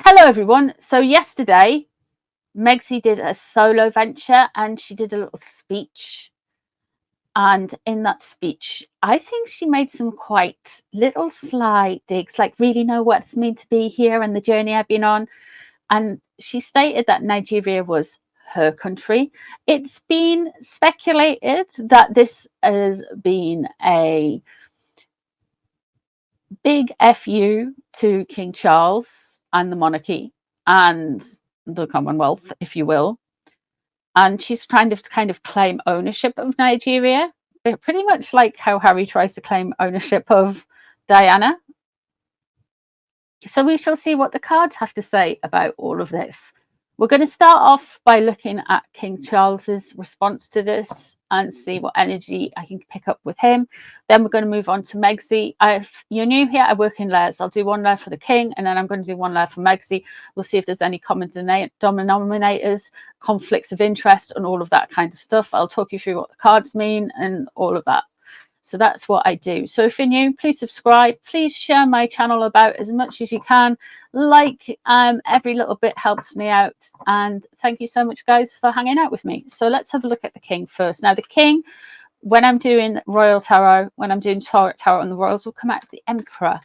Hello everyone. So yesterday Megsy did a solo venture and she did a little speech, and in that speech I think she made some quite little sly digs, like really know what it's meant to be here and the journey I've been on. And she stated that Nigeria was her country. It's been speculated that this has been a big FU to King Charles and the monarchy and the Commonwealth, if you will. And she's trying to kind of claim ownership of Nigeria, pretty much like how Harry tries to claim ownership of Diana. So we shall see what the cards have to say about all of this. We're going to start off by looking at King Charles's response to this and see what energy I can pick up with him. Then we're going to move on to Megsy. If you're new here, I work in layers. I'll do one layer for the king, and then I'm going to do one layer for Megsy. We'll see if there's any common denominators, conflicts of interest, and all of that kind of stuff. I'll talk you through what the cards mean and all of that. So that's what I do. So if you're new, please subscribe. Please share my channel about as much as you can. Every little bit helps me out. And thank you so much, guys, for hanging out with me. So let's have a look at the king first. Now, the king, when I'm doing royal tarot, when I'm doing tarot and the royals, will come out as the emperor.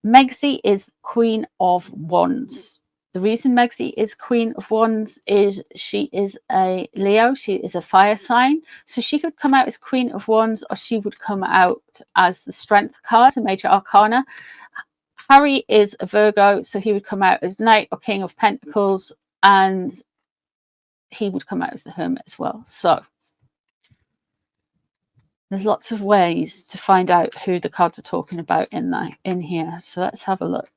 Megsy is Queen of Wands. The reason Megsy is Queen of Wands is she is a Leo. She is a fire sign. So she could come out as Queen of Wands, or she would come out as the Strength card, a major arcana. Harry is a Virgo, so he would come out as Knight or King of Pentacles, and he would come out as the Hermit as well. So there's lots of ways to find out who the cards are talking about in here. So let's have a look.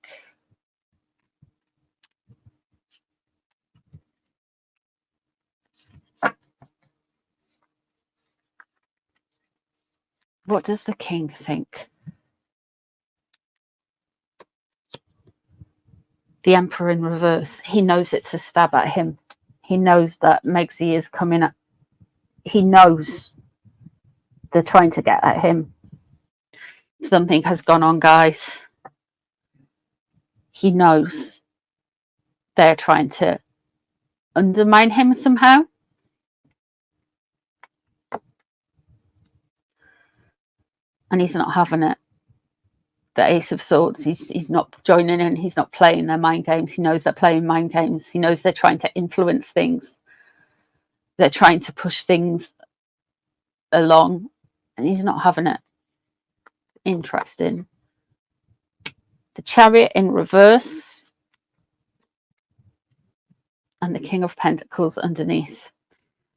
What does the king think? The Emperor in reverse. He knows it's a stab at him. He knows that Megsy is coming at. He knows they're trying to get at him. Something has gone on, guys. He knows they're trying to undermine him somehow. And he's not having it. The Ace of Swords, he's not joining in. He's not playing their mind games. He knows they're playing mind games. He knows they're trying to influence things. They're trying to push things along, and he's not having it. Interesting. The Chariot in reverse and the King of Pentacles underneath.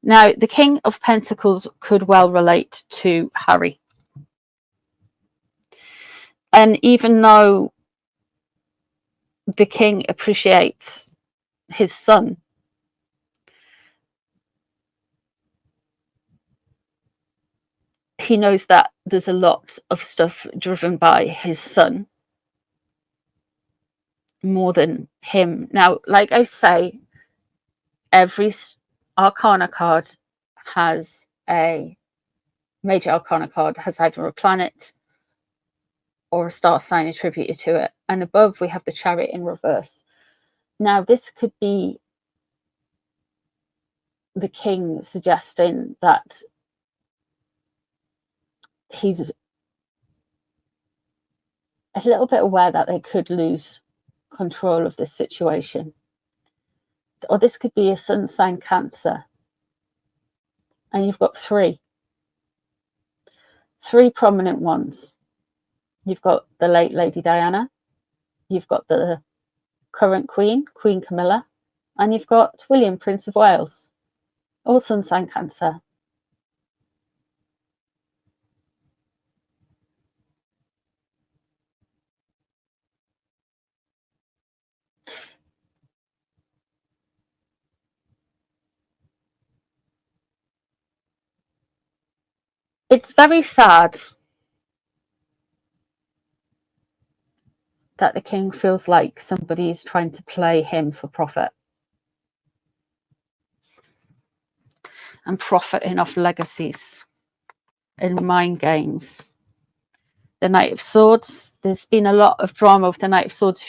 Now, the King of Pentacles could well relate to Harry. And even though the king appreciates his son, he knows that there's a lot of stuff driven by his son more than him. Now, like I say, every arcana card has a major arcana card, has either a planet or a star sign attributed to it. And above we have the Chariot in reverse. Now, this could be the king suggesting that he's a little bit aware that they could lose control of this situation. Or this could be a sun sign Cancer. And you've got three prominent ones. You've got the late Lady Diana, you've got the current Queen, Queen Camilla, and you've got William, Prince of Wales, all sun sign Cancer. It's very sad that the king feels like somebody's trying to play him for profit and profiting off legacies and mind games. The Knight of Swords. There's been a lot of drama with the Knight of Swords.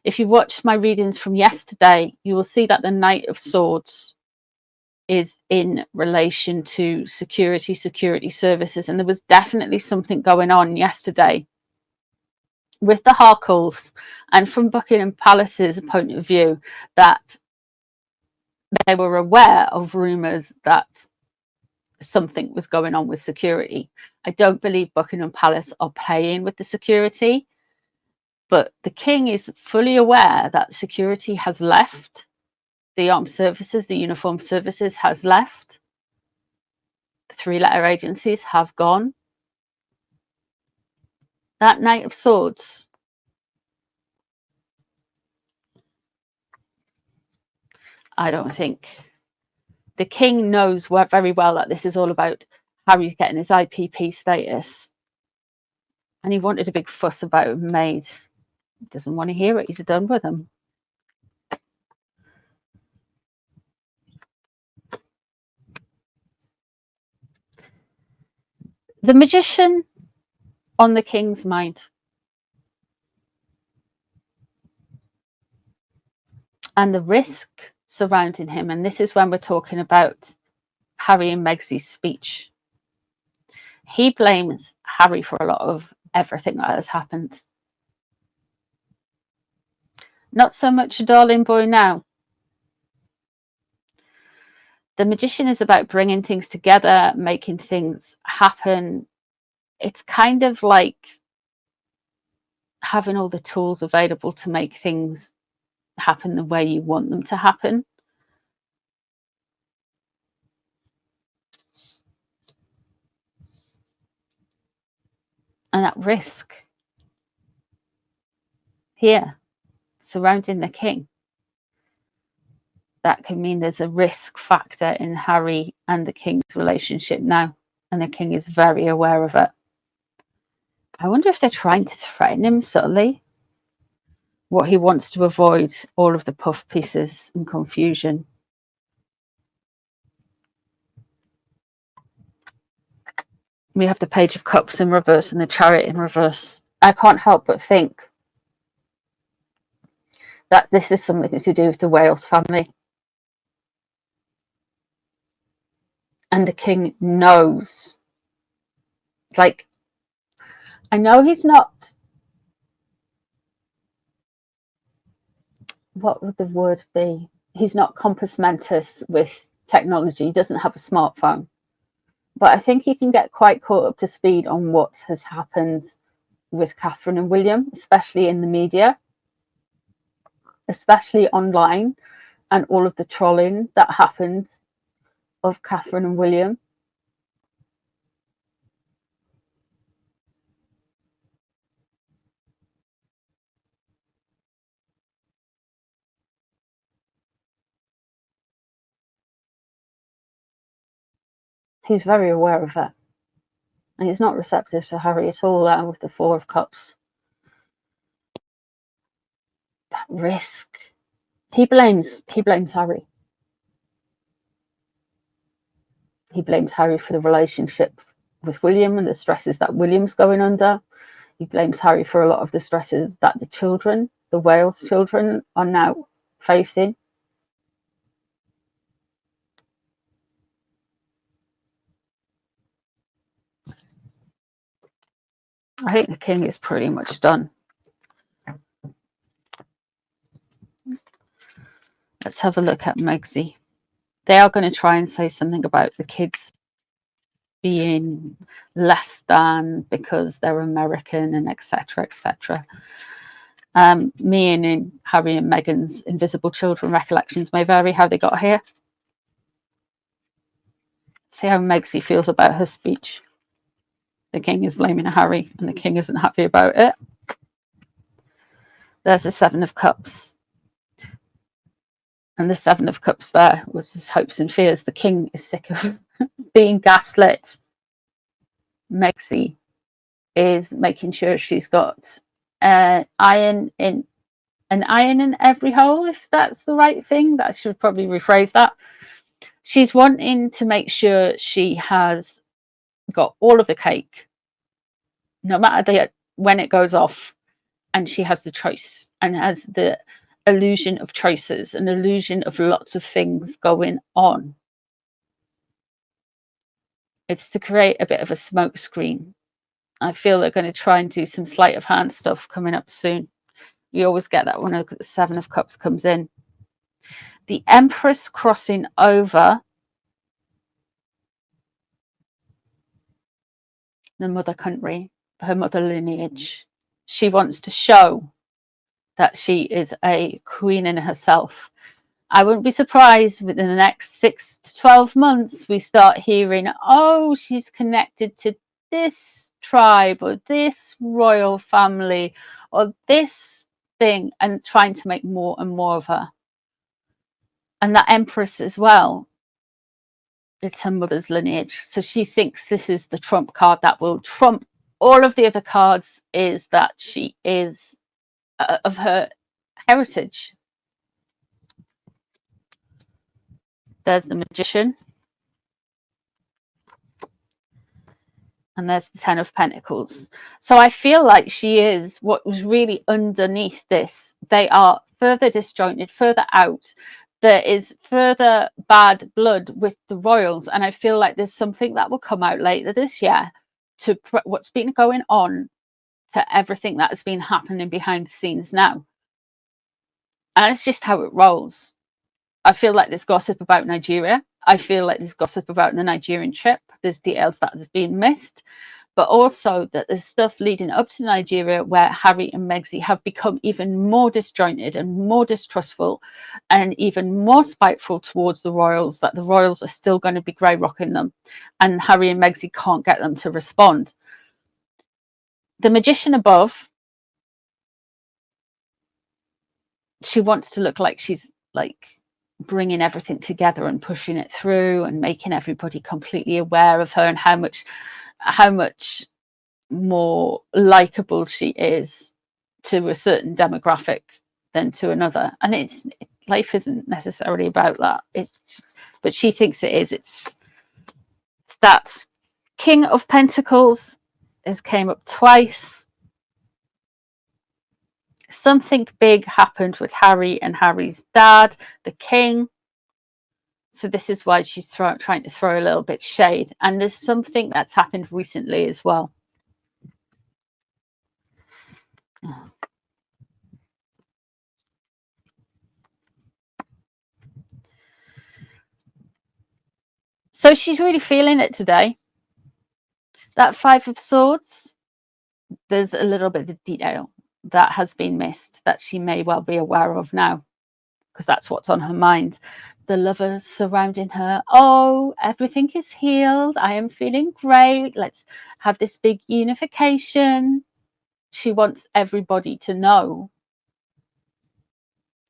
If you watched my readings from yesterday, you will see that the Knight of Swords is in relation to security services, and there was definitely something going on yesterday with the Harkles, and from Buckingham Palace's point of view, that they were aware of rumours that something was going on with security. I don't believe Buckingham Palace are playing with the security, but the king is fully aware that security has left. The armed services, the uniformed services has left. The three-letter agencies have gone. That Knight of Swords, I don't think. The king knows very well that this is all about Harry getting his IPP status. And he wanted a big fuss about a maid. He doesn't want to hear it. He's done with him. The Magician on the king's mind. And the risk surrounding him. And this is when we're talking about Harry and Megsys Speech. He blames Harry for a lot of everything that has happened. Not so much a darling boy now. The Magician is about bringing things together, making things happen. It's kind of like having all the tools available to make things happen the way you want them to happen. And that risk here surrounding the king, that can mean there's a risk factor in Harry and the king's relationship now, and the king is very aware of it. I wonder if they're trying to threaten him subtly. What he wants to avoid, all of the puff pieces and confusion. We have the Page of Cups in reverse and the Chariot in reverse. I can't help but think that this is something to do with the Wales family. And the king knows. Like, I know he's not, what would the word be? He's not compass mentis with technology. He doesn't have a smartphone. But I think he can get quite caught up to speed on what has happened with Catherine and William, especially in the media, especially online, and all of the trolling that happened of Catherine and William. He's very aware of it. And he's not receptive to Harry at all, and with the Four of Cups. That risk. He blames Harry. He blames Harry for the relationship with William and the stresses that William's going under. He blames Harry for a lot of the stresses that the children, the Wales children, are now facing. I think the king is pretty much done. Let's have a look at Megsy. They are going to try and say something about the kids being less than because they're American and etc. etc. Me and in Harry and Meghan's invisible children recollections may vary how they got here. See how Megsy feels about her speech. The king is blaming Harry and the king isn't happy about it. There's the Seven of Cups. And the Seven of Cups there was his hopes and fears. The king is sick of being gaslit. Megsy is making sure she's got an iron in every hole, if that's the right thing. That should probably rephrase that. She's wanting to make sure she has got all of the cake, no matter when it goes off, and she has the choice and has the illusion of choices, an illusion of lots of things going on. It's to create a bit of a smoke screen. I feel they're going to try and do some sleight of hand stuff coming up soon. You always get that when the Seven of Cups comes in. The Empress crossing over the mother country, her mother lineage. She wants to show that she is a queen in herself. I wouldn't be surprised within the next 6 to 12 months we start hearing, oh, she's connected to this tribe or this royal family or this thing, and trying to make more and more of her. And that Empress as well, it's her mother's lineage. So she thinks this is the trump card that will trump all of the other cards, is that she is of her heritage. There's the Magician. And there's the Ten of Pentacles. So I feel like she is what was really underneath this. They are further disjointed, further out. There is further bad blood with the royals. And I feel like there's something that will come out later this year to what's been going on, to everything that has been happening behind the scenes now. And it's just how it rolls. I feel like there's gossip about Nigeria. I feel like there's gossip about the Nigerian trip. There's details that have been missed, but also that there's stuff leading up to Nigeria where Harry and Megsy have become even more disjointed and more distrustful and even more spiteful towards the royals, that the royals are still going to be grey rocking them, and Harry and Megsy can't get them to respond. The Magician above, she wants to look like she's like bringing everything together and pushing it through and making everybody completely aware of her and how much more likable she is to a certain demographic than to another. And life isn't necessarily about that. But she thinks it is. It's that King of Pentacles has came up twice. Something big happened with Harry and Harry's dad, the king. So this is why she's trying to throw a little bit shade. And there's something that's happened recently as well. So she's really feeling it today. That Five of Swords, there's a little bit of detail that has been missed that she may well be aware of now, because that's what's on her mind. The lovers surrounding her. Oh, everything is healed. I am feeling great. Let's have this big unification. She wants everybody to know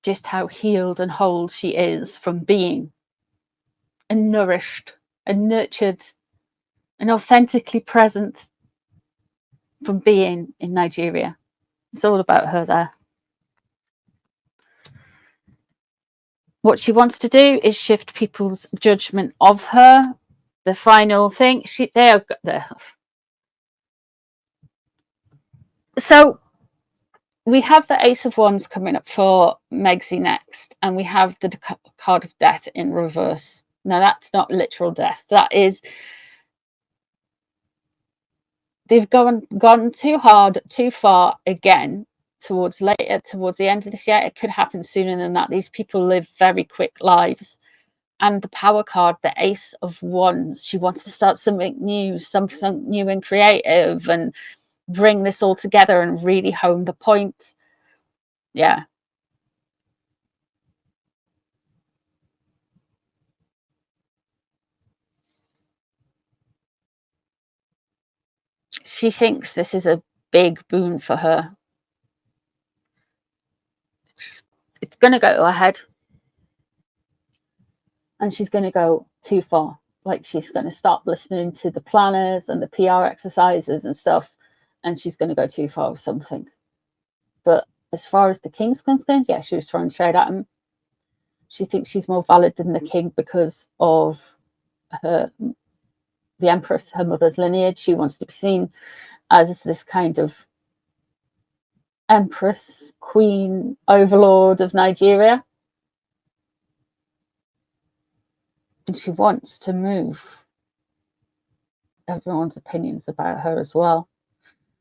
just how healed and whole she is from being and nourished and nurtured and authentically present from being in Nigeria. It's all about her there. What she wants to do is shift people's judgment of her. The final thing, they are there. So we have the Ace of Wands coming up for Megsy next, and we have the card of death in reverse. Now that's not literal death. That is, they've gone too hard, too far again towards the end of this year. It could happen sooner than that. These people live very quick lives. And the power card, the Ace of Wands, she wants to start something new, something new and creative, and bring this all together and really hone the point. Yeah. She thinks this is a big boon for her. It's going to go ahead. And she's going to go too far. Like, she's going to stop listening to the planners and the PR exercises and stuff. And she's going to go too far with something. But as far as the king's concerned, yeah, she was throwing shade at him. She thinks she's more valid than the king because of the Empress, her mother's lineage. She wants to be seen as this kind of empress, queen, overlord of Nigeria. And she wants to move everyone's opinions about her as well.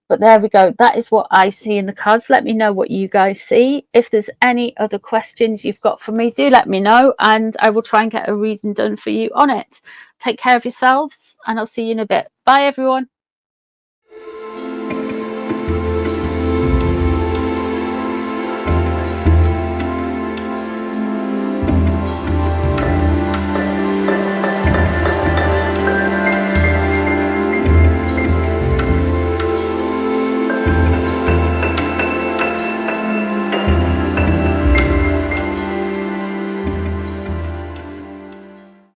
But there we go. That is what I see in the cards. Let me know what you guys see. If there's any other questions you've got for me, do let me know, and I will try and get a reading done for you on it. Take care of yourselves, and I'll see you in a bit. Bye, everyone.